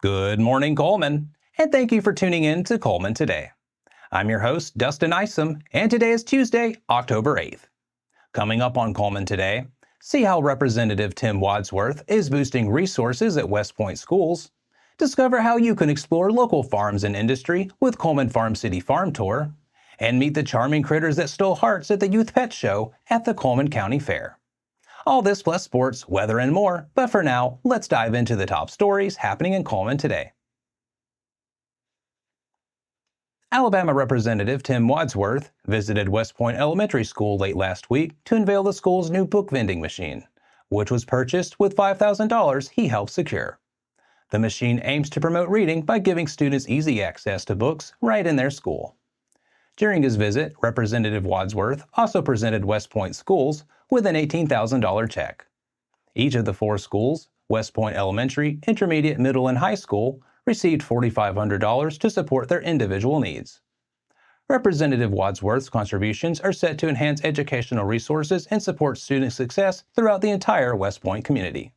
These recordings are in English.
Good morning, Cullman, and thank you for tuning in to Cullman Today. I'm your host, Dustin Isom, and today is Tuesday, October 8th. Coming up on Cullman Today, see how Representative Tim Wadsworth is boosting resources at West Point schools, discover how you can explore local farms and industry with Cullman Farm City Farm Tour, and meet the charming critters that stole hearts at the Youth Pet Show at the Cullman County Fair. All this plus sports, weather, and more, but for now, let's dive into the top stories happening in Cullman today. Alabama Representative Tim Wadsworth visited West Point Elementary School late last week to unveil the school's new book vending machine, which was purchased with $5,000 he helped secure. The machine aims to promote reading by giving students easy access to books right in their school. During his visit, Representative Wadsworth also presented West Point schools with an $18,000 check. Each of the four schools, West Point Elementary, Intermediate, Middle, and High School, received $4,500 to support their individual needs. Representative Wadsworth's contributions are set to enhance educational resources and support student success throughout the entire West Point community.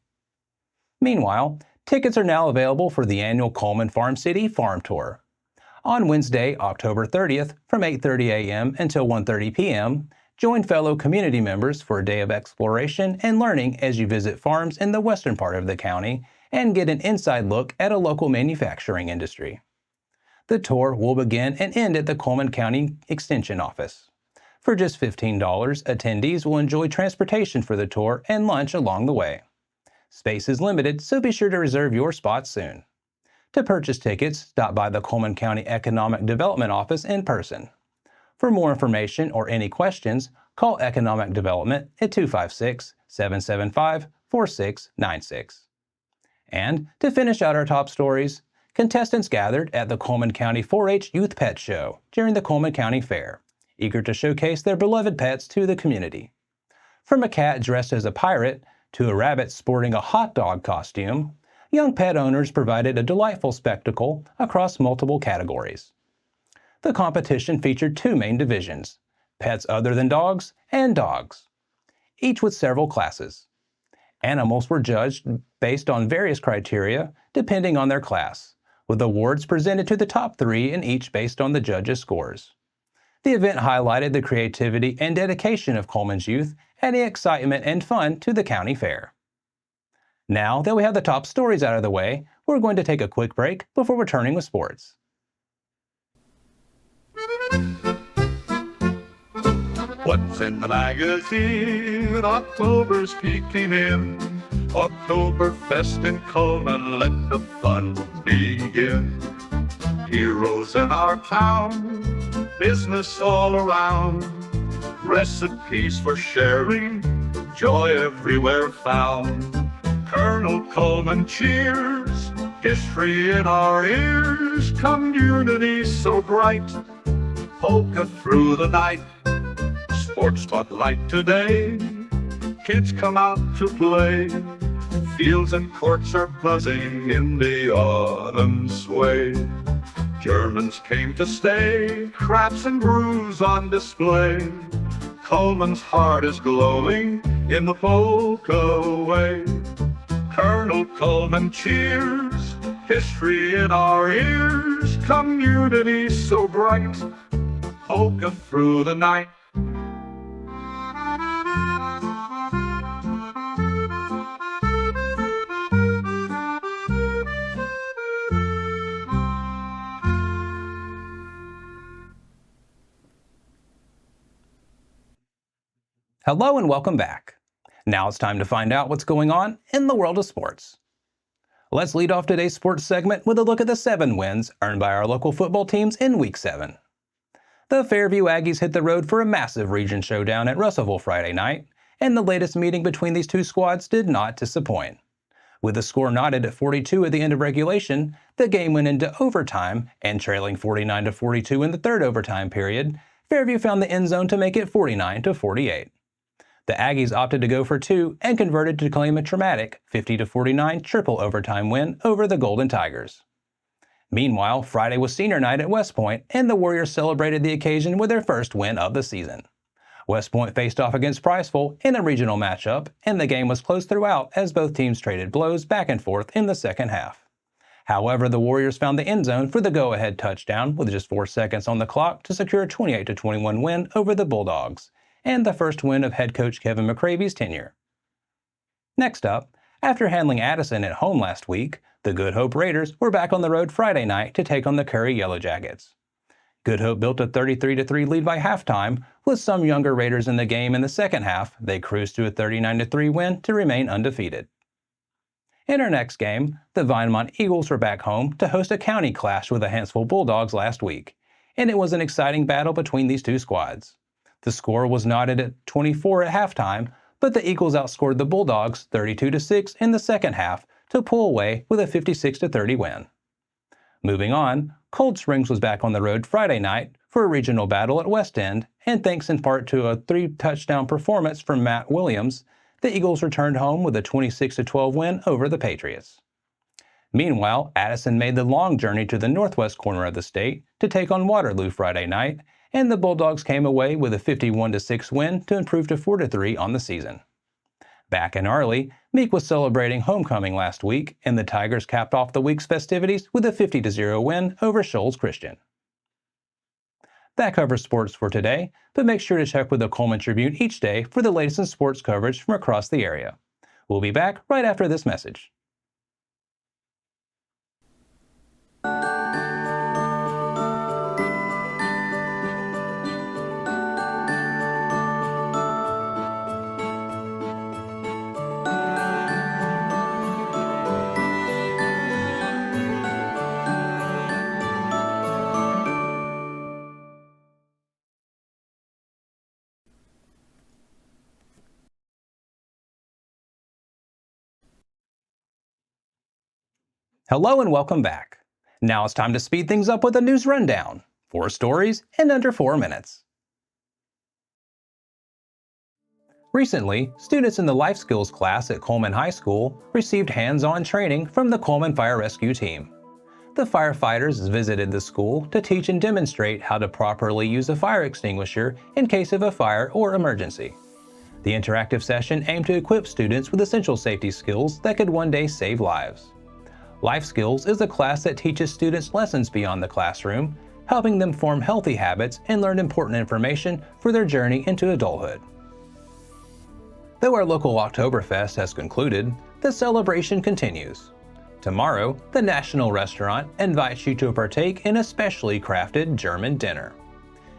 Meanwhile, tickets are now available for the annual Cullman Farm City Farm Tour. On Wednesday, October 30th, from 8:30 a.m. until 1:30 p.m., join fellow community members for a day of exploration and learning as you visit farms in the western part of the county and get an inside look at a local manufacturing industry. The tour will begin and end at the Cullman County Extension Office. For just $15, attendees will enjoy transportation for the tour and lunch along the way. Space is limited, so be sure to reserve your spot soon. To purchase tickets, stop by the Cullman County Economic Development Office in person. For more information or any questions, call Economic Development at 256-775-4696. And to finish out our top stories, contestants gathered at the Cullman County 4-H Youth Pet Show during the Cullman County Fair, eager to showcase their beloved pets to the community. From a cat dressed as a pirate to a rabbit sporting a hot dog costume, young pet owners provided a delightful spectacle across multiple categories. The competition featured two main divisions, pets other than dogs and dogs, each with several classes. Animals were judged based on various criteria depending on their class, with awards presented to the top three in each based on the judges' scores. The event highlighted the creativity and dedication of Cullman's youth, adding excitement and fun to the county fair. Now that we have the top stories out of the way, we're going to take a quick break before returning with sports. What's in the magazine? October's peeking in. Oktoberfest in Cullman, let the fun begin. Heroes in our town, business all around. Recipes for sharing, joy everywhere found. Colonel Cullman cheers, history in our ears, community so bright, polka through the night. Sports spotlight today, kids come out to play. Fields and courts are buzzing in the autumn sway. Germans came to stay, crafts and brews on display. Cullman's heart is glowing in the polka way. Colonel Cullman cheers, history in our ears, community so bright, polka through the night. Hello and welcome back. Now it's time to find out what's going on in the world of sports. Let's lead off today's sports segment with a look at the 7 wins earned by our local football teams in Week 7. The Fairview Aggies hit the road for a massive region showdown at Russellville Friday night, and the latest meeting between these two squads did not disappoint. With the score knotted at 42 at the end of regulation, the game went into overtime, and trailing 49-42 in the third overtime period, Fairview found the end zone to make it 49-48. The Aggies opted to go for 2 and converted to claim a dramatic 50-49 triple overtime win over the Golden Tigers. Meanwhile, Friday was senior night at West Point, and the Warriors celebrated the occasion with their first win of the season. West Point faced off against Priceville in a regional matchup, and the game was close throughout as both teams traded blows back and forth in the second half. However, the Warriors found the end zone for the go-ahead touchdown with just 4 seconds on the clock to secure a 28-21 win over the Bulldogs, and the first win of head coach Kevin McCravey's tenure. Next up, after handling Addison at home last week, the Good Hope Raiders were back on the road Friday night to take on the Curry Yellow Jackets. Good Hope built a 33-3 lead by halftime. With some younger Raiders in the game in the second half, they cruised to a 39-3 win to remain undefeated. In our next game, the Vinemont Eagles were back home to host a county clash with the Huntsville Bulldogs last week, and it was an exciting battle between these two squads. The score was knotted at 24 at halftime, but the Eagles outscored the Bulldogs 32-6 in the second half to pull away with a 56-30 win. Moving on, Cold Springs was back on the road Friday night for a regional battle at West End, and thanks in part to a 3-touchdown performance from Matt Williams, the Eagles returned home with a 26-12 win over the Patriots. Meanwhile, Addison made the long journey to the northwest corner of the state to take on Waterloo Friday night, and the Bulldogs came away with a 51-6 win to improve to 4-3 on the season. Back in Arley, Meek was celebrating homecoming last week, and the Tigers capped off the week's festivities with a 50-0 win over Shoals Christian. That covers sports for today, but make sure to check with the Cullman Tribune each day for the latest in sports coverage from across the area. We'll be back right after this message. Hello and welcome back. Now it's time to speed things up with a news rundown. 4 stories in under 4 minutes. Recently, students in the life skills class at Cullman High School received hands-on training from the Cullman Fire Rescue Team. The firefighters visited the school to teach and demonstrate how to properly use a fire extinguisher in case of a fire or emergency. The interactive session aimed to equip students with essential safety skills that could one day save lives. Life Skills is a class that teaches students lessons beyond the classroom, helping them form healthy habits and learn important information for their journey into adulthood. Though our local Oktoberfest has concluded, the celebration continues. Tomorrow, the National Restaurant invites you to partake in a specially crafted German dinner.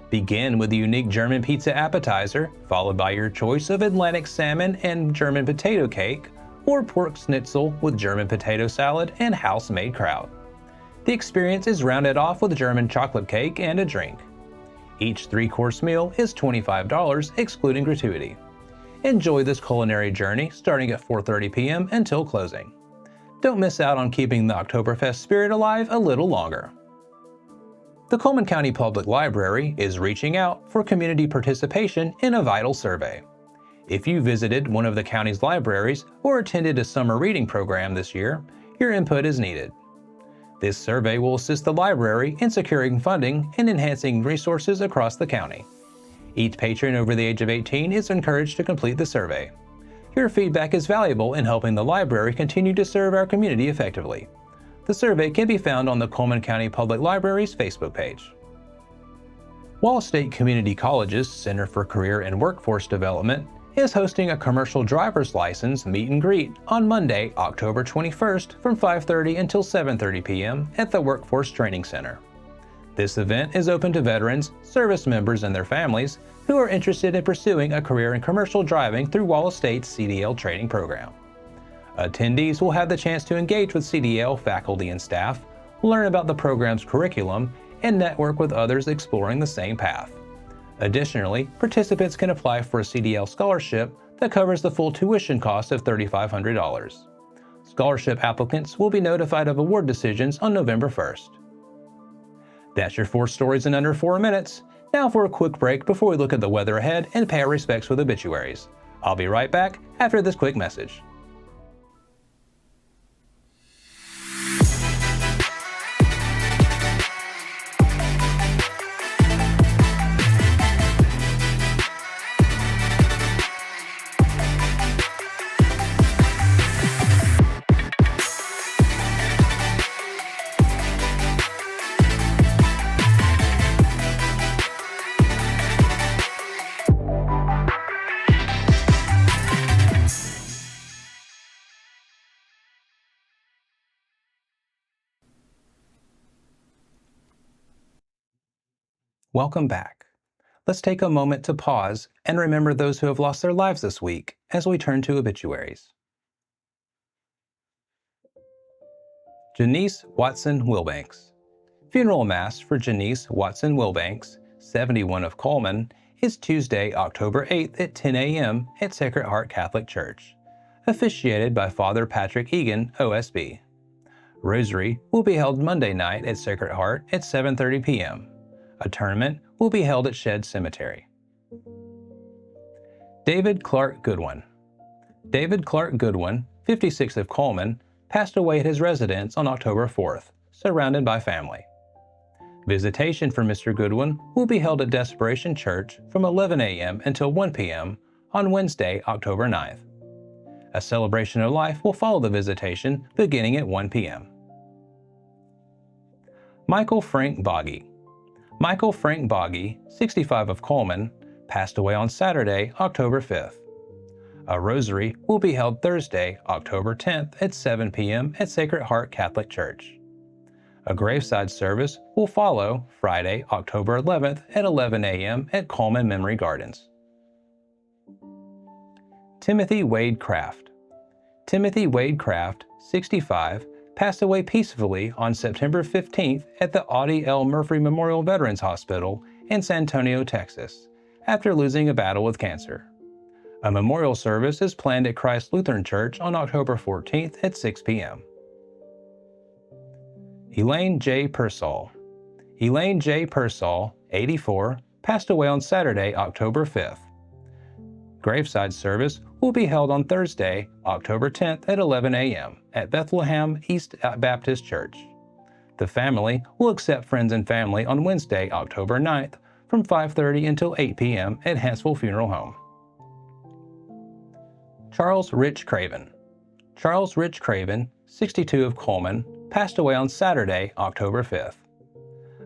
Begin with the unique German pizza appetizer, followed by your choice of Atlantic salmon and German potato cake, or pork schnitzel with German potato salad and house-made kraut. The experience is rounded off with German chocolate cake and a drink. Each 3-course meal is $25, excluding gratuity. Enjoy this culinary journey starting at 4:30 p.m. until closing. Don't miss out on keeping the Oktoberfest spirit alive a little longer. The Cullman County Public Library is reaching out for community participation in a vital survey. If you visited one of the county's libraries or attended a summer reading program this year, your input is needed. This survey will assist the library in securing funding and enhancing resources across the county. Each patron over the age of 18 is encouraged to complete the survey. Your feedback is valuable in helping the library continue to serve our community effectively. The survey can be found on the Cullman County Public Library's Facebook page. Wall State Community College's Center for Career and Workforce Development is hosting a commercial driver's license meet and greet on Monday, October 21st from 5:30 until 7:30 p.m. at the Workforce Training Center. This event is open to veterans, service members, and their families who are interested in pursuing a career in commercial driving through Wallace State's CDL training program. Attendees will have the chance to engage with CDL faculty and staff, learn about the program's curriculum, and network with others exploring the same path. Additionally, participants can apply for a CDL scholarship that covers the full tuition cost of $3,500. Scholarship applicants will be notified of award decisions on November 1st. That's your 4 stories in under 4 minutes. Now for a quick break before we look at the weather ahead and pay our respects with obituaries. I'll be right back after this quick message. Welcome back. Let's take a moment to pause and remember those who have lost their lives this week as we turn to obituaries. Janice Watson Wilbanks. Funeral Mass for Janice Watson Wilbanks, 71 of Cullman, is Tuesday, October 8th at 10 a.m. at Sacred Heart Catholic Church, officiated by Father Patrick Egan, OSB. Rosary will be held Monday night at Sacred Heart at 7:30 p.m. A tournament will be held at Shed Cemetery. David Clark Goodwin. David Clark Goodwin, 56 of Cullman, passed away at his residence on October 4th, surrounded by family. Visitation for Mr. Goodwin will be held at Desperation Church from 11 a.m. until 1 p.m. on Wednesday, October 9th. A celebration of life will follow the visitation beginning at 1 p.m. Michael Frank Boggy. Michael Frank Boggy, 65 of Cullman, passed away on Saturday, October 5th. A rosary will be held Thursday, October 10th at 7 p.m. at Sacred Heart Catholic Church. A graveside service will follow Friday, October 11th at 11 a.m. at Cullman Memory Gardens. Timothy Wade Craft. Timothy Wade Craft, 65, passed away peacefully on September 15th at the Audie L. Murphy Memorial Veterans Hospital in San Antonio, Texas, after losing a battle with cancer. A memorial service is planned at Christ Lutheran Church on October 14th at 6 p.m. Elaine J. Pearsall. Elaine J. Pearsall, 84, passed away on Saturday, October 5th. Graveside service will be held on Thursday, October 10th at 11 a.m. at Bethlehem East Baptist Church. The family will accept friends and family on Wednesday, October 9th from 5:30 until 8 p.m. at Hansville Funeral Home. Charles Rich Craven. Charles Rich Craven, 62 of Cullman, passed away on Saturday, October 5th.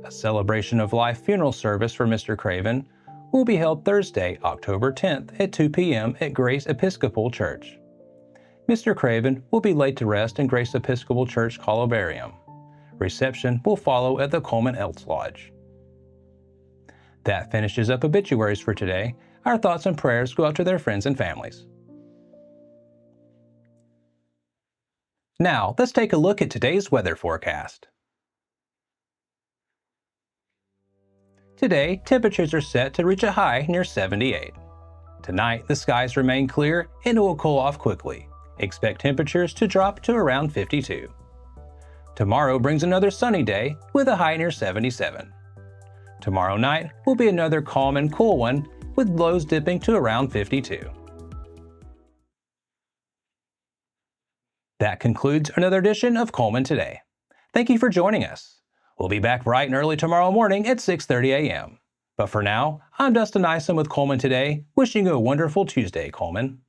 A celebration of life funeral service for Mr. Craven will be held Thursday, October 10th at 2 p.m. at Grace Episcopal Church. Mr. Craven will be laid to rest in Grace Episcopal Church Columbarium. Reception will follow at the Cullman Elks Lodge. That finishes up obituaries for today. Our thoughts and prayers go out to their friends and families. Now, let's take a look at today's weather forecast. Today, temperatures are set to reach a high near 78. Tonight, the skies remain clear and it will cool off quickly. Expect temperatures to drop to around 52. Tomorrow brings another sunny day with a high near 77. Tomorrow night will be another calm and cool one with lows dipping to around 52. That concludes another edition of Cullman Today. Thank you for joining us. We'll be back bright and early tomorrow morning at 6:30 a.m. But for now, I'm Dustin Isom with Cullman Today, wishing you a wonderful Tuesday, Cullman.